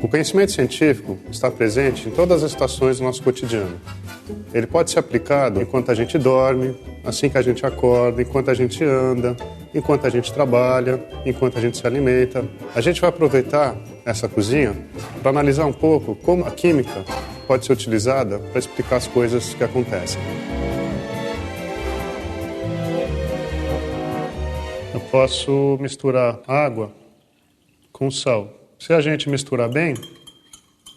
O conhecimento científico está presente em todas as situações do nosso cotidiano. Ele pode ser aplicado enquanto a gente dorme, assim que a gente acorda, enquanto a gente anda, enquanto a gente trabalha, enquanto a gente se alimenta. A gente vai aproveitar essa cozinha para analisar um pouco como a química pode ser utilizada para explicar as coisas que acontecem. Eu posso misturar água com sal. Se a gente misturar bem,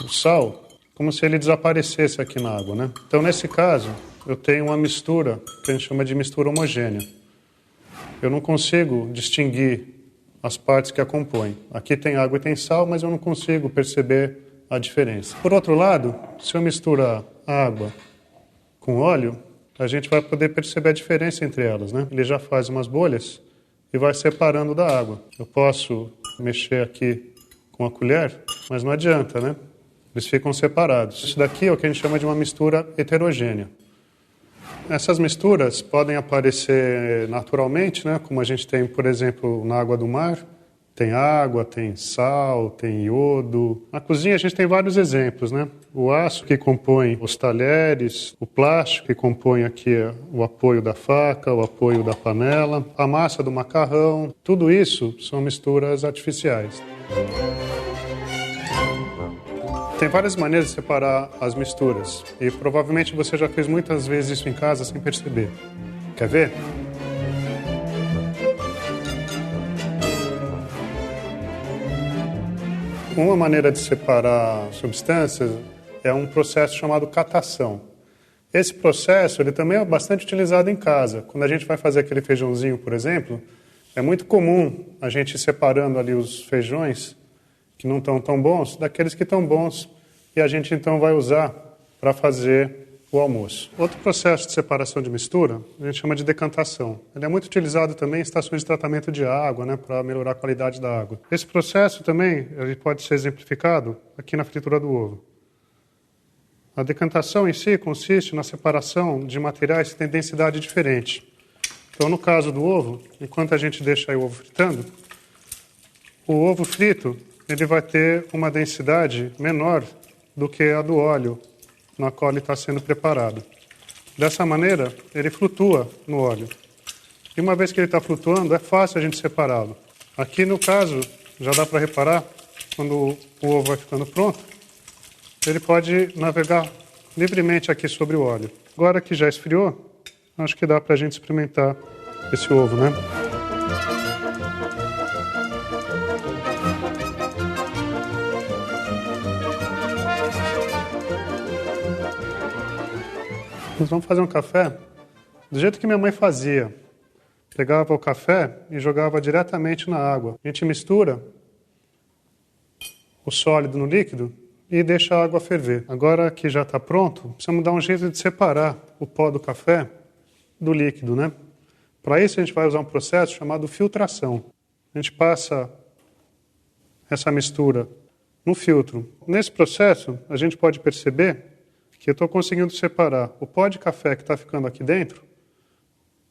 o sal, como se ele desaparecesse aqui na água, né? Então, nesse caso, eu tenho uma mistura que a gente chama de mistura homogênea. Eu não consigo distinguir as partes que a compõem. Aqui tem água e tem sal, mas eu não consigo perceber a diferença. Por outro lado, se eu misturar água com óleo, a gente vai poder perceber a diferença entre elas, né? Ele já faz umas bolhas e vai separando da água. Eu posso mexer aqui com a colher, mas não adianta, né? Eles ficam separados. Isso daqui é o que a gente chama de uma mistura heterogênea. Essas misturas podem aparecer naturalmente, né? Como a gente tem, por exemplo, na água do mar. Tem água, tem sal, tem iodo. Na cozinha a gente tem vários exemplos, né? O aço que compõe os talheres, o plástico que compõe aqui o apoio da faca, o apoio da panela, a massa do macarrão. Tudo isso são misturas artificiais. Tem várias maneiras de separar as misturas e provavelmente você já fez muitas vezes isso em casa sem perceber. Quer ver? Uma maneira de separar substâncias é um processo chamado catação. Esse processo ele também é bastante utilizado em casa. Quando a gente vai fazer aquele feijãozinho, por exemplo, é muito comum a gente ir separando ali os feijões que não estão tão bons daqueles que estão bons e a gente então vai usar para fazer o almoço. Outro processo de separação de mistura a gente chama de decantação. Ele é muito utilizado também em estações de tratamento de água, né, para melhorar a qualidade da água. Esse processo também ele pode ser exemplificado aqui na fritura do ovo. A decantação em si consiste na separação de materiais que têm densidade diferente. Então, no caso do ovo, enquanto a gente deixa aí o ovo fritando, o ovo frito ele vai ter uma densidade menor do que a do óleo na qual ele está sendo preparado. Dessa maneira, ele flutua no óleo. E uma vez que ele está flutuando, é fácil a gente separá-lo. Aqui, no caso, já dá para reparar, quando o ovo vai ficando pronto, ele pode navegar livremente aqui sobre o óleo. Agora que já esfriou, acho que dá para a gente experimentar esse ovo, né? Nós vamos fazer um café do jeito que minha mãe fazia. Pegava o café e jogava diretamente na água. A gente mistura o sólido no líquido e deixa a água ferver. Agora que já está pronto, precisamos dar um jeito de separar o pó do café do líquido, né? Para isso a gente vai usar um processo chamado filtração. A gente passa essa mistura no filtro. Nesse processo, a gente pode perceber que eu estou conseguindo separar o pó de café que está ficando aqui dentro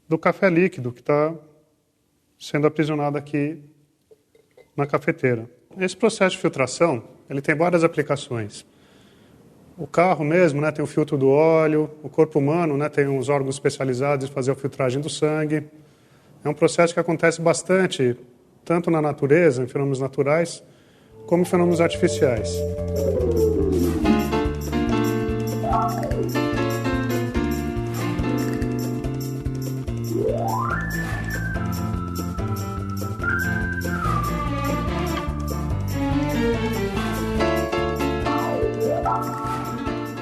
do café líquido que está sendo aprisionado aqui na cafeteira. Esse processo de filtração ele tem várias aplicações. O carro mesmo, né, tem o filtro do óleo, o corpo humano, né, tem uns órgãos especializados em fazer a filtragem do sangue. É um processo que acontece bastante, tanto na natureza, em fenômenos naturais, como em fenômenos artificiais.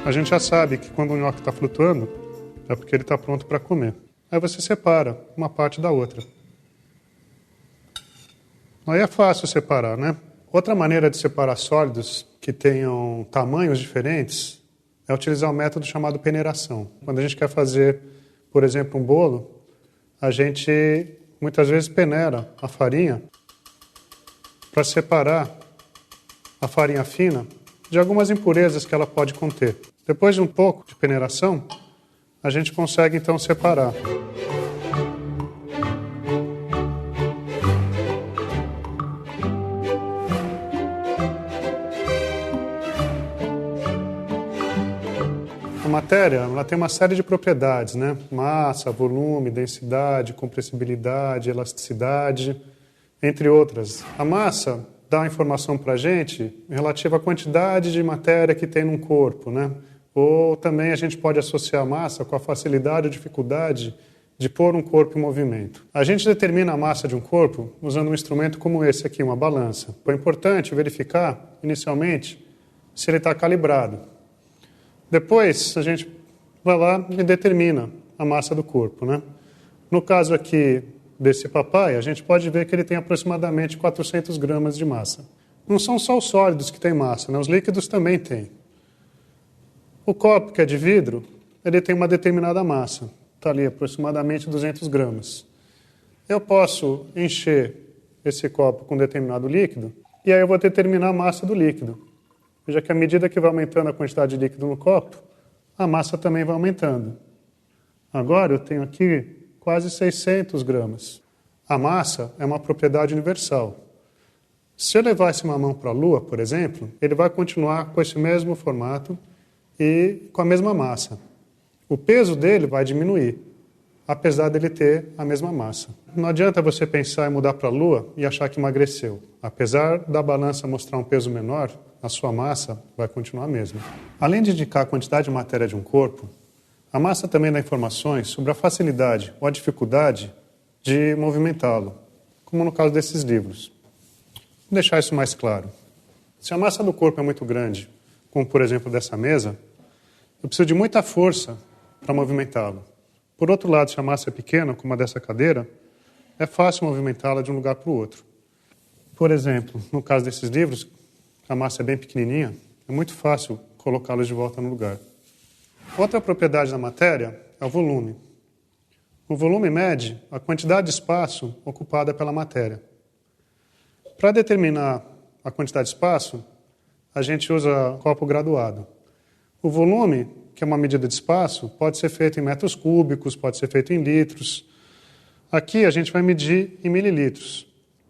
A gente já sabe que quando o nhoque está flutuando, é porque ele está pronto para comer. Aí você separa uma parte da outra. Aí é fácil separar, né? Outra maneira de separar sólidos que tenham tamanhos diferentes é utilizar um método chamado peneiração. Quando a gente quer fazer, por exemplo, um bolo, a gente muitas vezes peneira a farinha para separar a farinha fina de algumas impurezas que ela pode conter. Depois de um pouco de peneiração, a gente consegue então separar. A matéria ela tem uma série de propriedades, né? Massa, volume, densidade, compressibilidade, elasticidade, entre outras. A massa dá informação para a gente relativa à quantidade de matéria que tem num corpo, né? Ou também a gente pode associar a massa com a facilidade ou dificuldade de pôr um corpo em movimento. A gente determina a massa de um corpo usando um instrumento como esse aqui, uma balança. É importante verificar, inicialmente, se ele está calibrado. Depois, a gente vai lá e determina a massa do corpo, né? No caso aqui desse papai, a gente pode ver que ele tem aproximadamente 400 gramas de massa. Não são só os sólidos que têm massa, né? Os líquidos também têm. O copo, que é de vidro, ele tem uma determinada massa. Está ali aproximadamente 200 gramas. Eu posso encher esse copo com determinado líquido e aí eu vou determinar a massa do líquido. Veja que à medida que vai aumentando a quantidade de líquido no copo, a massa também vai aumentando. Agora eu tenho aqui quase 600 gramas. A massa é uma propriedade universal. Se eu levar esse mamão para a Lua, por exemplo, ele vai continuar com esse mesmo formato e com a mesma massa. O peso dele vai diminuir, apesar dele ter a mesma massa. Não adianta você pensar em mudar para a Lua e achar que emagreceu. Apesar da balança mostrar um peso menor, a sua massa vai continuar a mesma. Além de indicar a quantidade de matéria de um corpo, a massa também dá informações sobre a facilidade ou a dificuldade de movimentá-lo, como no caso desses livros. Vou deixar isso mais claro. Se a massa do corpo é muito grande, como por exemplo dessa mesa, eu preciso de muita força para movimentá-lo. Por outro lado, se a massa é pequena, como a dessa cadeira, é fácil movimentá-la de um lugar para o outro. Por exemplo, no caso desses livros, a massa é bem pequenininha, é muito fácil colocá-los de volta no lugar. Outra propriedade da matéria é o volume. O volume mede a quantidade de espaço ocupada pela matéria. Para determinar a quantidade de espaço, a gente usa copo graduado. O volume, que é uma medida de espaço, pode ser feito em metros cúbicos, pode ser feito em litros. Aqui a gente vai medir em mililitros.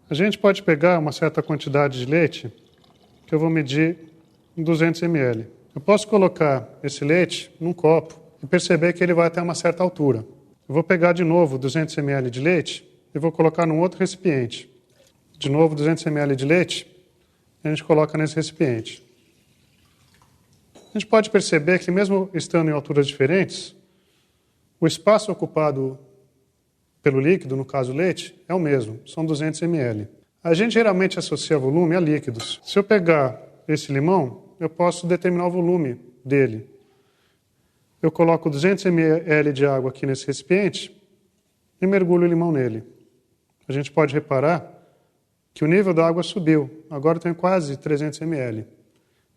A gente pode pegar uma certa quantidade de leite, que eu vou medir em 200 ml. Eu posso colocar esse leite num copo e perceber que ele vai até uma certa altura. Eu vou pegar de novo 200 ml de leite e vou colocar num outro recipiente. De novo 200 ml de leite, a gente coloca nesse recipiente. A gente pode perceber que mesmo estando em alturas diferentes, o espaço ocupado pelo líquido, no caso o leite, é o mesmo, são 200 ml. A gente geralmente associa volume a líquidos. Se eu pegar esse limão, eu posso determinar o volume dele. Eu coloco 200 ml de água aqui nesse recipiente e mergulho o limão nele. A gente pode reparar que o nível da água subiu. Agora tem quase 300 ml.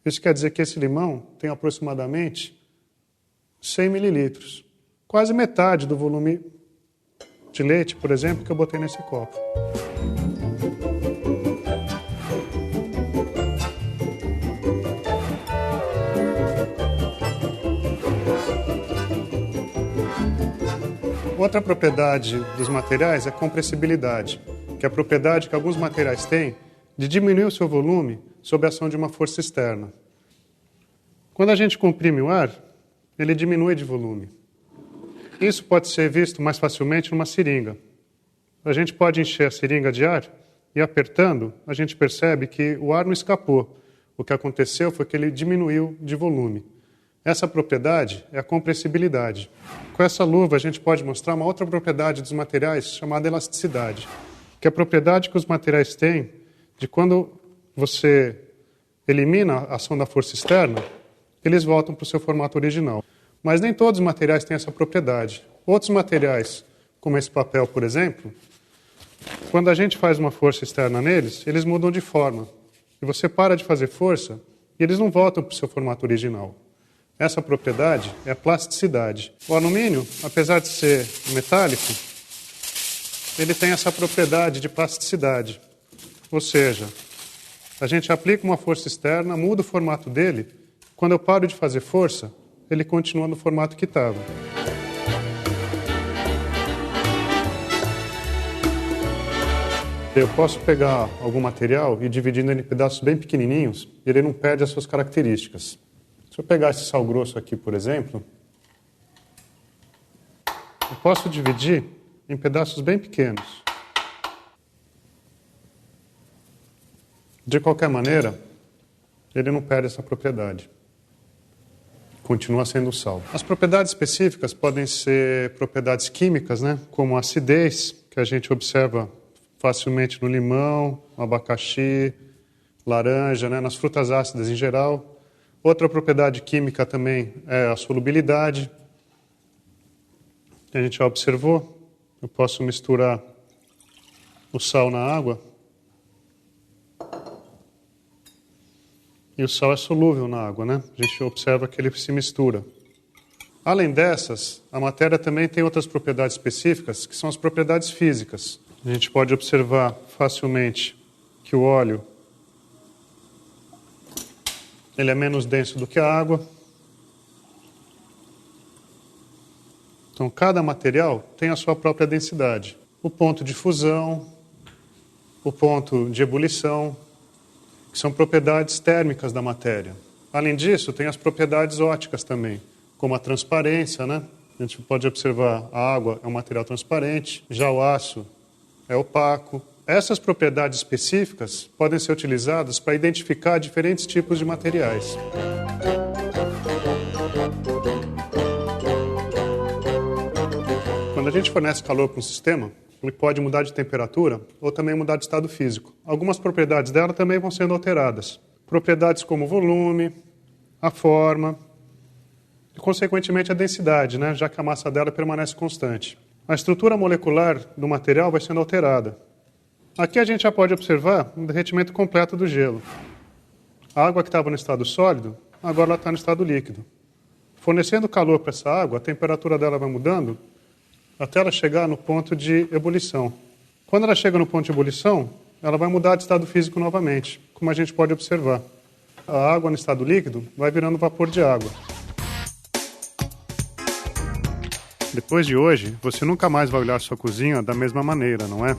Isso quer dizer que esse limão tem aproximadamente 100 mililitros. Quase metade do volume de leite, por exemplo, que eu botei nesse copo. Outra propriedade dos materiais é a compressibilidade, que é a propriedade que alguns materiais têm de diminuir o seu volume sob a ação de uma força externa. Quando a gente comprime o ar, ele diminui de volume. Isso pode ser visto mais facilmente numa seringa. A gente pode encher a seringa de ar e, apertando, a gente percebe que o ar não escapou. O que aconteceu foi que ele diminuiu de volume. Essa propriedade é a compressibilidade. Com essa luva, a gente pode mostrar uma outra propriedade dos materiais chamada elasticidade, que é a propriedade que os materiais têm de quando você elimina a ação da força externa, eles voltam para o seu formato original. Mas nem todos os materiais têm essa propriedade. Outros materiais, como esse papel, por exemplo, quando a gente faz uma força externa neles, eles mudam de forma. E você para de fazer força e eles não voltam para o seu formato original. Essa propriedade é a plasticidade. O alumínio, apesar de ser metálico, ele tem essa propriedade de plasticidade. Ou seja, a gente aplica uma força externa, muda o formato dele, quando eu paro de fazer força, ele continua no formato que estava. Eu posso pegar algum material e dividindo ele em pedaços bem pequenininhos, e ele não perde as suas características. Se eu pegar esse sal grosso aqui, por exemplo, eu posso dividir em pedaços bem pequenos. De qualquer maneira, ele não perde essa propriedade. Continua sendo sal. As propriedades específicas podem ser propriedades químicas, né? Como a acidez, que a gente observa facilmente no limão, no abacaxi, laranja, né? Nas frutas ácidas em geral. Outra propriedade química também é a solubilidade, que a gente já observou. Eu posso misturar o sal na água. E o sal é solúvel na água, né? A gente observa que ele se mistura. Além dessas, a matéria também tem outras propriedades específicas, que são as propriedades físicas. A gente pode observar facilmente que o óleo ele é menos denso do que a água. Então, cada material tem a sua própria densidade. O ponto de fusão, o ponto de ebulição, que são propriedades térmicas da matéria. Além disso, tem as propriedades ópticas também, como a transparência, né? A gente pode observar a água é um material transparente, já o aço é opaco. Essas propriedades específicas podem ser utilizadas para identificar diferentes tipos de materiais. Quando a gente fornece calor para um sistema, ele pode mudar de temperatura ou também mudar de estado físico. Algumas propriedades dela também vão sendo alteradas. Propriedades como o volume, a forma e, consequentemente, a densidade, né? Já que a massa dela permanece constante. A estrutura molecular do material vai sendo alterada. Aqui a gente já pode observar um derretimento completo do gelo. A água que estava no estado sólido, agora ela está no estado líquido. Fornecendo calor para essa água, a temperatura dela vai mudando até ela chegar no ponto de ebulição. Quando ela chega no ponto de ebulição, ela vai mudar de estado físico novamente, como a gente pode observar. A água no estado líquido vai virando vapor de água. Depois de hoje, você nunca mais vai olhar sua cozinha da mesma maneira, não é?